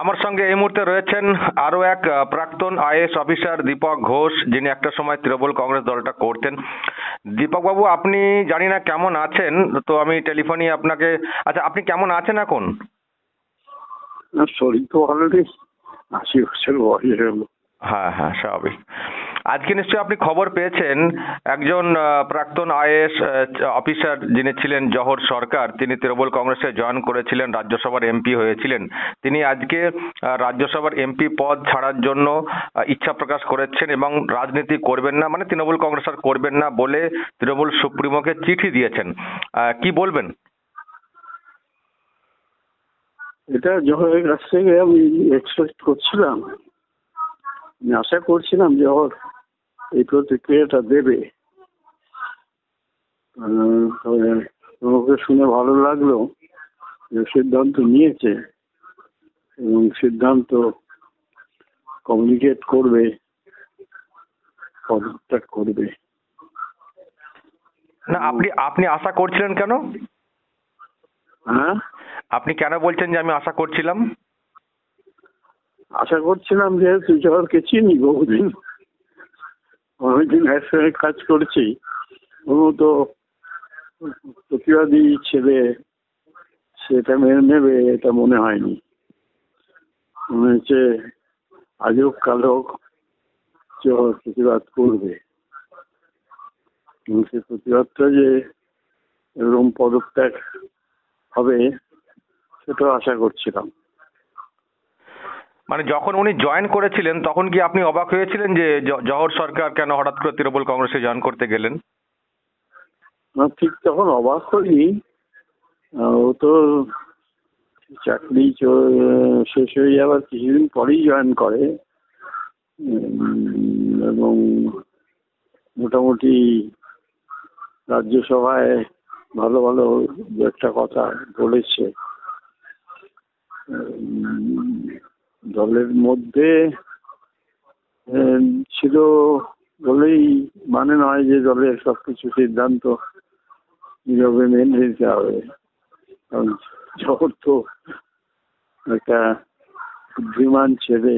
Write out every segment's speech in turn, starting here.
আমার সঙ্গে এই মুহূর্তে রয়েছেন আরো এক প্রাক্তন আইএএস অফিসার দীপক ঘোষ, যিনি একটা সময় তৃণমূল কংগ্রেস দলটা করতেন। দীপক বাবু, আপনি জানি না কেমন আছেন, তো আমি টেলিফোনে আপনাকে, আচ্ছা আপনি কেমন আছেন এখন? না, শরীর তো ভালো নেই। 80 বছর বয়স হলো। হ্যাঁ হ্যাঁ, স্বাভাবিক। আজকে নিশ্চয়ই আপনি খবর পেয়েছেন, একজন প্রাক্তন আইএএস অফিসার যিনি ছিলেন জহর সরকার, তিনি তৃণমূল কংগ্রেসে জয়েন করেছিলেন, রাজ্যসভার এমপি হয়েছিলেন। তিনি আজকে রাজ্যসভার এমপি পদ ছাড়ার জন্য ইচ্ছা প্রকাশ করেছেন এবং রাজনীতি করবেন না, মানে তৃণমূল কংগ্রেস আর করবেন না বলে তৃণমূল সুপ্রিমোকে চিঠি দিয়েছেন। কি বলবেন? এটা জহরের কাছ থেকে আমি এক্সপেক্ট করছিলাম, আমি আশা করছিলাম জহর এই প্রতিক্রিয়াটা দেবে। তবে তোমাকে শুনে ভালো লাগলো যে সিদ্ধান্ত নিয়েছে এবং সিদ্ধান্ত কমিউনিকেট করবে, পদত্যাগ করবে। না, আপনি আপনি আশা করছিলেন কেন? হ্যাঁ, আপনি কেন বলছেন যে আমি আশা করছিলাম? আশা করছিলাম যেহেতু জহরকে চিনি বহুদিন, অনেকদিন একসঙ্গে কাজ করছি, ও তো প্রতিবাদী ছেলে, সেটা মেনে নেবে এটা মনে হয়নি। মনে হচ্ছে আজও কালো জহর প্রতিবাদ করবে, এবং সে প্রতিবাদটা যে এরকম পদত্যাগ হবে সেটাও আশা করছিলাম। মানে যখন উনি জয়েন করেছিলেন তখন কি আপনি অবাক হয়েছিলেন যে জহর সরকার কেন হঠাৎ করে তৃণমূল কংগ্রেসে জয়েন করতে গেলেন? না, ঠিক তখন অবাক হইনি। ও তো চাকরি শেষ হয়ে যাওয়ার কিছুদিন পরেই জয়েন করে, এবং মোটামুটি রাজ্যসভায় ভালো ভালো দু একটা কথা বলেছে। দলের মধ্যে ছিল বলেই মানে নয় যে দলের সবকিছু সিদ্ধান্ত নীরবে মেনে নিতে হবে, কারণ জহর তো একটা বুদ্ধিমান ছেলে,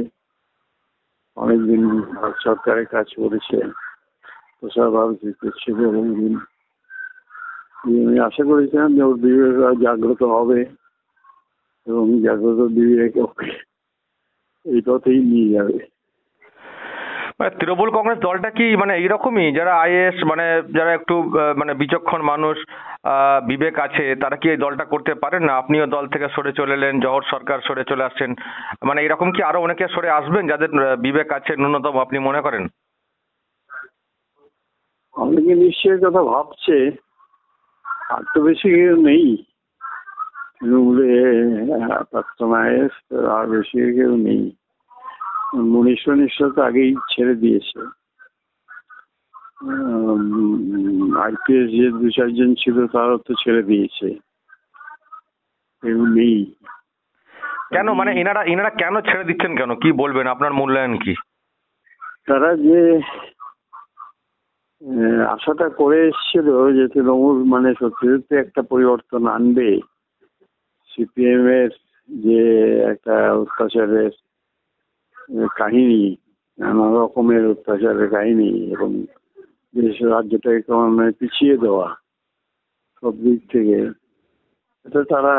অনেকদিন ভারত সরকারের কাজ করেছে, প্রসার ভারতীতে ছিল বহুদিন। আমি আশা করেছিলাম যে ওর বিবেক জাগ্রত হবে এবং জাগ্রত বিবেক ওকে এই পথেই নিয়ে যাবে। মানে তৃণমূল কংগ্রেস দলটা কি মানে এইরকমই, যারা আইএএস মানে যারা একটু মানে বিচক্ষণ মানুষ, বিবেক আছে, তারা কি এই দলটা করতে পারেন না? আপনিও দল থেকে সরে চলে এলেন, জহর সরকার সরে চলে আসছেন, মানে এরকম কি আরো অনেকে সরে আসবেন যাদের বিবেক আছে ন্যূনতম, আপনি মনে করেন? অনেকে নিশ্চয়ই কথা ভাবছে, আর তো বেশি কেউ নেই তৃণমূলে, প্রাক্তন আইএস আর বেশি কেউ নেই। মনীষ তো আগেই ছেড়ে দিয়েছে। আইপিএস যে দু চারজন ছিল তারাও তো ছেড়ে দিয়েছে, কেউ নেই। কেন, মানে এনারা এনারা কেন ছেড়ে দিচ্ছেন কেন, কি বলবেন, আপনার মূল্যায়ন কি? তারা যে আশাটা করে এসেছিল যে তৃণমূল মানে সত্যি সত্যি একটা পরিবর্তন আনবে, সিপিএম এর যে একটা অত্যাচারের কাহিনী, নানা রকমের অত্যাচারের কাহিনী, এবং দেশ রাজ্যটাকে ক্রমান্বয়ে পিছিয়ে দেওয়া সব দিক থেকে, এটা তারা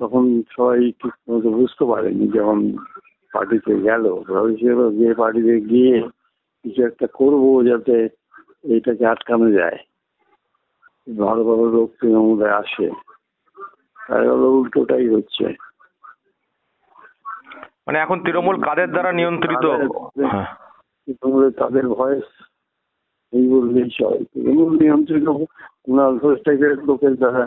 তখন সবাই ঠিক মতো বুঝতে পারেনি। যখন পার্টিতে গেল, ভেবেছিল যে পার্টিতে গিয়ে কিছু একটা করবো যাতে এইটাকে আটকানো যায়, ভালো ভালো লোক তৃণমূলে আসে। তাই হলো উল্টোটাই হচ্ছে। মানে এখন তৃণমূল কাদের দ্বারা নিয়ন্ত্রিত? তৃণমূলে তাদের ভয়েস এই বললেই চলে, তৃণমূল নিয়ন্ত্রিত কুণাল ঘোষ টাইপের লোকের দ্বারা।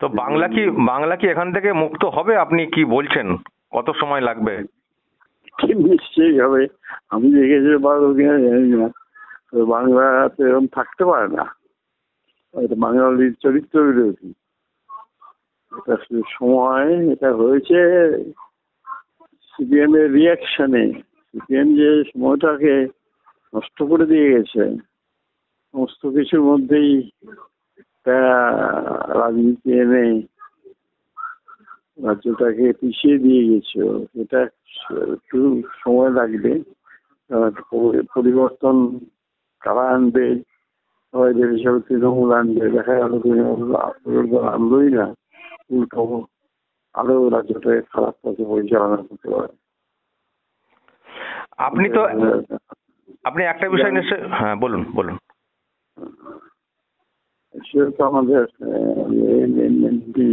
তো বাংলা কি এখান থেকে মুক্ত হবে, আপনি কি বলছেন? কত সময় লাগবে? নিশ্চয়ই হবে। আমি দেখেছি জানি না, বাংলা তো এরকম থাকতে পারে না, বাঙালির চরিত্র বিরোধী। এটা সময়, এটা হয়েছে সিপিএম এর রিয়াকশনে। সিপিএম যে সময়টাকে নষ্ট করে দিয়ে গেছে, সমস্ত কিছুর মধ্যেই রাজনীতি এনে রাজ্যটাকে পিছিয়ে দিয়ে গেছে। এটা একটু সময় লাগবে। পরিবর্তন কারা আনবে, সবাই হিসাবে তৃণমূল আনবে, দেখা গেল তৃণমূল আনলোই না, উল্টো আরো রাজ্যটাকে খারাপ পথে পরিচালনা করতে পারে। আপনি একটা বিষয় নিশ্চয়, হ্যাঁ বলুন বলুন। সেটা তো আমাদের এমপি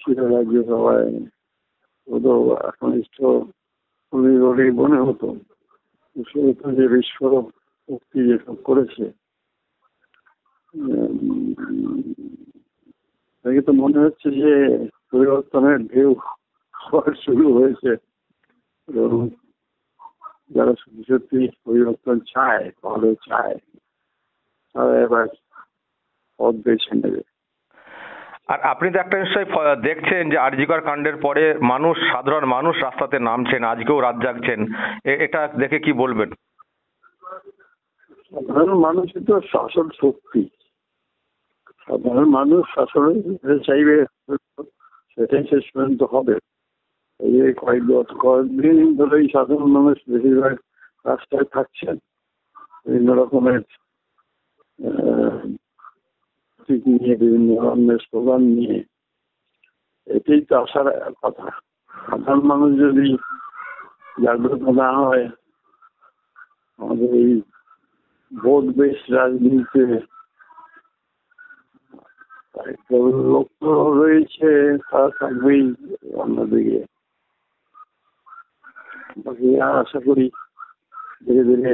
ছিল রাজ্যসভায়, ও তো একনিষ্ঠ বলেই মনে হতো। সে তো যে বিস্ফোরক মুক্তি যেসব করেছে, দেখে তো মনে হচ্ছে যে পরিবর্তনের ঢেউ আবার শুরু হয়েছে এবং যারা সত্যি সত্যি পরিবর্তন চায়, ভালো চায়, তারা এবার পথ বেছে নেবে। আর আপনি তো একটা নিশ্চয় দেখছেন যে আরজিকর কাণ্ডের পরে সাধারণ মানুষ রাস্তাতে নামছেন, আজকেও রাত জাগছেন, এটা দেখে কি বলবেন? সাধারণ মানুষই তো শাসন শক্তি। সাধারণ মানুষ শাসনের চাইবে, সেটাই শেষ পর্যন্ত হবে। এই যে কয়েকদিন ধরেই সাধারণ মানুষ বেশিরভাগ রাস্তায় থাকছেন বিভিন্ন রকমের নিয়ে, বিভিন্ন ধরনের স্লোগান নিয়ে। এটাই তো আসার কথা। সাধারণ মানুষ যদি জাগ্রত না হয়, আমাদের এই ভোট বেশ রাজনীতিতে লোক তো রয়েছে, তারা থাকবেই অন্যদিকে। বাকি আশা করি ধীরে ধীরে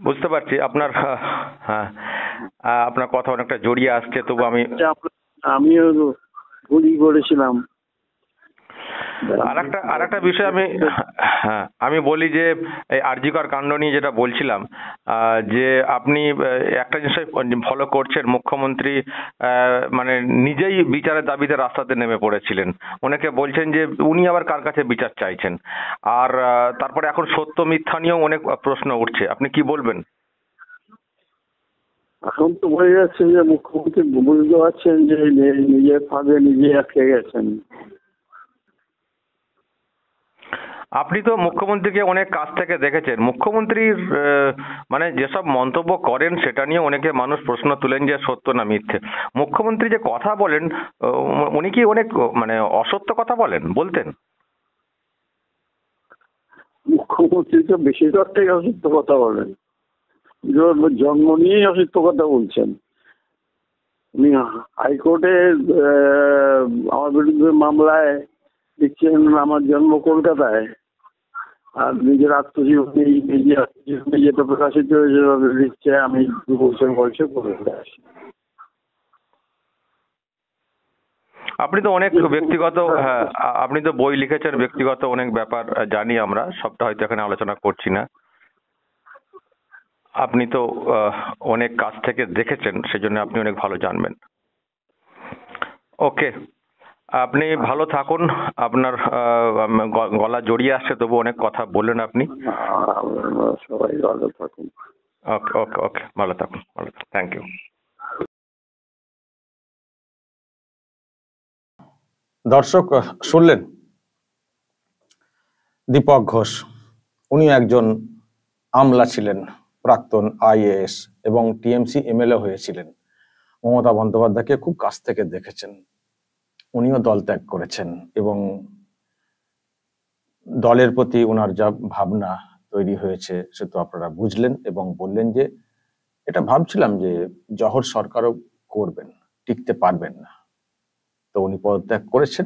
বুঝতে পারছি আপনার, হ্যাঁ আপনার কথা অনেকটা জড়িয়ে আসছে, তবু আমিও ভুলই করেছিলাম। আরেকটা বিষয় আমি বলি যে এই আরজিকর কাণ্ড নিয়ে যেটা বলছিলাম, যে আপনি একটা জিনিস ফলো করছেন, মুখ্যমন্ত্রী মানে নিজেই বিচারের দাবিতে রাস্তাতে নেমে পড়েছিলেন। অনেকে বলছেন যে উনি আবার কার কাছে বিচার চাইছেন। আর তারপরে এখন সত্য মিথ্যা নিয়েও অনেক প্রশ্ন উঠছে, আপনি কি বলবেন? এখন তো বোঝা যাচ্ছে যে মুখ্যমন্ত্রী বুঝতে পারছেন যে নিজের ফাঁদে নিজে আটকে গেছেন। আপনি তো মুখ্যমন্ত্রীকে অনেক কাছ থেকে দেখেছেন। মুখ্যমন্ত্রীর মানে যেসব মন্তব্য করেন সেটা নিয়ে অনেকে মানুষ প্রশ্ন তুলেন যে সত্য না মিথ্যে। মুখ্যমন্ত্রী যে কথা বলেন, উনি কি অনেক মানে অসত্য কথা বলতেন? মুখ্যমন্ত্রী তো বেশিরভাগটাই অসত্য কথা বলেন। জন্ম নিয়েই অসত্য কথা বলছেন। উনি হাইকোর্টে আমার বিরুদ্ধে মামলায় লিখছেন আমার জন্ম কলকাতায়, আর নিজের আত্মজীবনী যেটা প্রকাশিত হয়েছে লিখছে আমি 2 বছর বয়সে কলকাতায় আসি। আপনি তো অনেক ব্যক্তিগত, হ্যাঁ আপনি তো বই লিখেছেন, ব্যক্তিগত অনেক ব্যাপার জানি আমরা, সবটা হয়তো এখানে আলোচনা করছি না। আপনি তো অনেক কাছ থেকে দেখেছেন, সেজন্য আপনি অনেক ভালো জানবেন। ওকে, আপনি ভালো থাকুন। আপনার গলা জড়িয়ে আসছে, তবু অনেক কথা বললেন আপনি। সবাই ভালো থাকুন। ওকে ওকে ওকে, ভালো থাকুন, থ্যাংক ইউ। দর্শক শুনলেন দীপক ঘোষ। উনি একজন আমলা ছিলেন, প্রাক্তন IAS এবং TMC MLA হয়েছিলেন। মমতা বন্দ্যোপাধ্যায়কে খুব কাছ থেকে দেখেছেন। উনিও দল ত্যাগ করেছেন এবং দলের প্রতি ওনার যা ভাবনা তৈরি হয়েছে সে তো আপনারা বুঝলেন এবং বললেন যে এটা ভাবছিলাম যে জহর সরকারও করবেন, টিকতে পারবেন না, তো উনি পদত্যাগ করেছেন।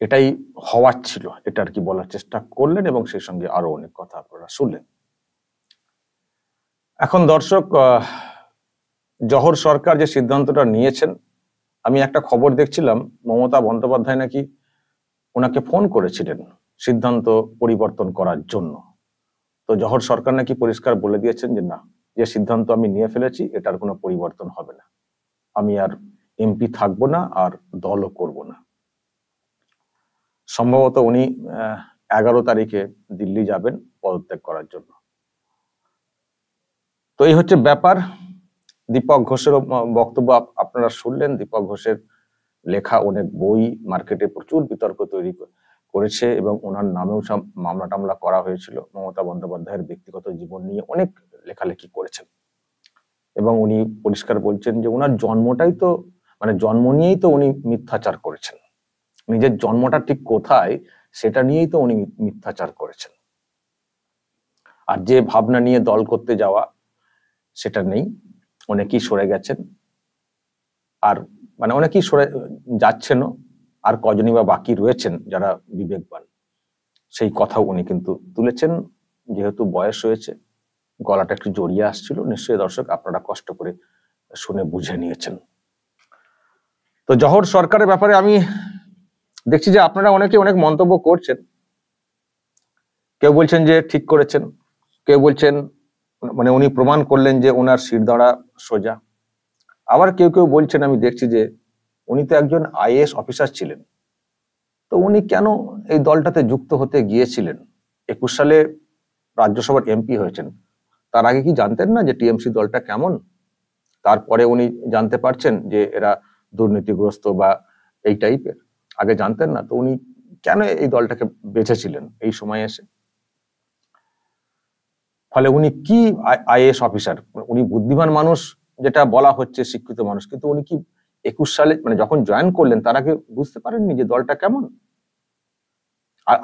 এটাই হওয়ার ছিল, এটা আর কি বলার চেষ্টা করলেন এবং সেই সঙ্গে আরো অনেক কথা আপনারা শুনলেন। এখন দর্শক, জহর সরকার যে সিদ্ধান্তটা নিয়েছেন, আমি একটা খবর দেখছিলাম মমতা বন্দ্যোপাধ্যায় নাকি ওনাকে ফোন করেছিলেন সিদ্ধান্ত পরিবর্তন করার জন্য। তো জহর সরকার নাকি পরিষ্কার বলে দিয়েছেন যে না, যে সিদ্ধান্ত আমি নিয়ে ফেলেছি এটার কোনো পরিবর্তন হবে না, আমি আর MP থাকবো না, আর দলও করব না। সম্ভবত উনি 11 তারিখে দিল্লি যাবেন পদত্যাগ করার জন্য। তো এই হচ্ছে ব্যাপার। দীপক ঘোষেরও বক্তব্য আপনারা শুনলেন। দীপক ঘোষের লেখা অনেক বই মার্কেটে প্রচুর বিতর্ক তৈরি করেছে এবং ওনার নামেও সব মামলা টামলা করা হয়েছিল। মমতা বন্দ্যোপাধ্যায়ের ব্যক্তিগত জীবন নিয়ে অনেক লেখালেখি করেছেন এবং উনি পরিষ্কার বলছেন যে ওনার জন্মটাই তো মানে জন্ম নিয়েই তো উনি মিথ্যাচার করেছেন, নিজের জন্মটা ঠিক কোথায় সেটা নিয়েই তো উনি মিথ্যাচার করেছেন। আর যে ভাবনা নিয়ে দল করতে যাওয়া সেটা নেই, অনেকেই সরে গেছেন, আর মানে অনেকেই সরে যাচ্ছেনও, আর কজনই বা বাকি রয়েছেন যারা বিবেকবান, সেই কথাও উনি কিন্তু তুলেছেন। যেহেতু বয়স হয়েছে, গলাটা একটু জড়িয়ে আসছিল, নিশ্চয়ই দর্শক আপনারা কষ্ট করে শুনে বুঝে নিয়েছেন। তো জহর সরকারের ব্যাপারে আমি দেখছি যে আপনারা অনেকে অনেক মন্তব্য করছেন। কেউ বলছেন যে ঠিক করেছেন, কেউ বলছেন মানে উনি প্রমাণ করলেন যে ওনার শিরদাঁড়া সোজা, আবার কেউ কেউ বলছেন আমি দেখছি যে উনি তো একজন আইএএস অফিসার ছিলেন, তো উনি কেন এই দলটাতে যুক্ত হতে গিয়েছিলেন? 21 সালে রাজ্যসভার এমপি হয়েছেন, তার আগে কি জানতেন না যে টিএমসি দলটা কেমন? তারপরে উনি জানতে পারছেন যে এরা দুর্নীতিগ্রস্ত বা এই টাইপের, আগে জানতেন না? তো উনি কেন এই দলটাকে বেছেছিলেন এই সময় এসে? ফলে উনি কি আইএএস অফিসার, উনি বুদ্ধিমান মানুষ যেটা বলা হচ্ছে, শিক্ষিত মানুষ, কিন্তু উনি কি 21 সালে মানে যখন জয়েন করলেন তার আগে বুঝতে পারেননি যে দলটা কেমন?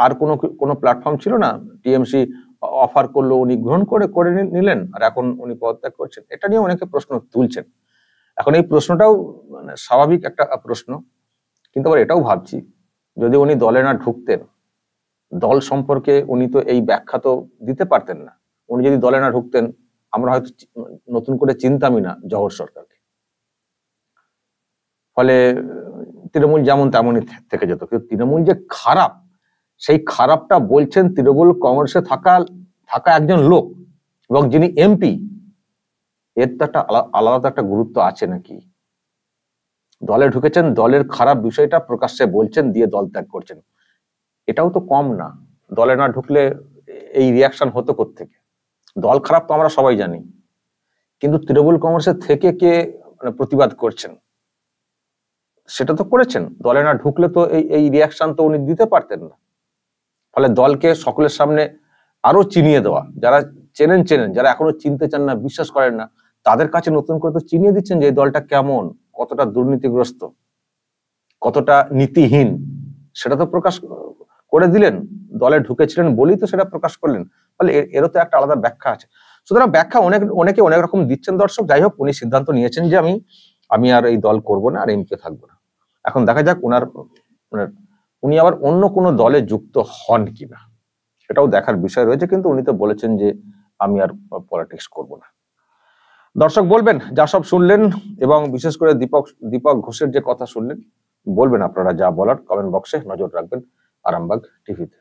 আর কোনো প্ল্যাটফর্ম ছিল না? টিএমসি অফার করলো, উনি গ্রহণ করে নিলেন, আর এখন উনি পদত্যাগ করছেন। এটা নিয়ে অনেকে প্রশ্ন তুলছেন। এখন এই প্রশ্নটাও মানে স্বাভাবিক একটা প্রশ্ন, কিন্তু আবার এটাও ভাবছি যদি উনি দলে না ঢুকতেন, দল সম্পর্কে উনি তো এই ব্যাখ্যা তো দিতে পারতেন না। উনি যদি দলে না ঢুকতেন আমরা হয়তো নতুন করে চিনতামই না জহর সরকারকে। ফলে তৃণমূল যেমন তেমনই থেকে যেত। কিন্তু তৃণমূল যে খারাপ, সেই খারাপটা বলছেন তৃণমূল কংগ্রেসে থাকা একজন লোক, এবং যিনি এমপি, এর তো একটা আলাদা একটা গুরুত্ব আছে নাকি? দলে ঢুকেছেন, দলের খারাপ বিষয়টা প্রকাশ্যে বলছেন, দিয়ে দল ত্যাগ করছেন, এটাও তো কম না। দলে না ঢুকলে এই রিয়াকশন হতো কোত্থেকে? দল খারাপ তো আমরা সবাই জানি, কিন্তু তৃণমূল কংগ্রেসের থেকে কে মানে প্রতিবাদ করছেন সেটা তো করেছেন। দলে না ঢুকলে তো এই রিয়াকশন তো উনি দিতে পারতেন না। ফলে দলকে সকলের সামনে আরো চিনিয়ে দেওয়া, যারা চেনেন, যারা এখনো চিনতে চান না, বিশ্বাস করেন না, তাদের কাছে নতুন করে তো চিনিয়ে দিচ্ছেন যে এই দলটা কেমন, কতটা দুর্নীতিগ্রস্ত, কতটা নীতিহীন, সেটা তো প্রকাশ করে দিলেন। দলে ঢুকেছিলেন বলেই তো সেটা প্রকাশ করলেন। ফলে এরও তো একটা আলাদা ব্যাখ্যা আছে। সুতরাং ব্যাখ্যা অনেকে অনেক রকম দিচ্ছেন দর্শক। যাই হোক, উনি সিদ্ধান্ত নিয়েছেন যে আমি আর এই দল করব না, আর এমপি থাকবো না। এখন দেখা যাক উনি আবার অন্য কোনো দলে যুক্ত হন কিনা, এটাও দেখার বিষয় রয়েছে। কিন্তু উনি তো বলেছেন যে আমি আর পলিটিক্স করব না। দর্শক বলবেন যা সব শুনলেন, এবং বিশেষ করে দীপক ঘোষের যে কথা শুনলেন, বলবেন আপনারা যা বলার কমেন্ট বক্সে। নজর রাখবেন আরামবাগ টিভিতে।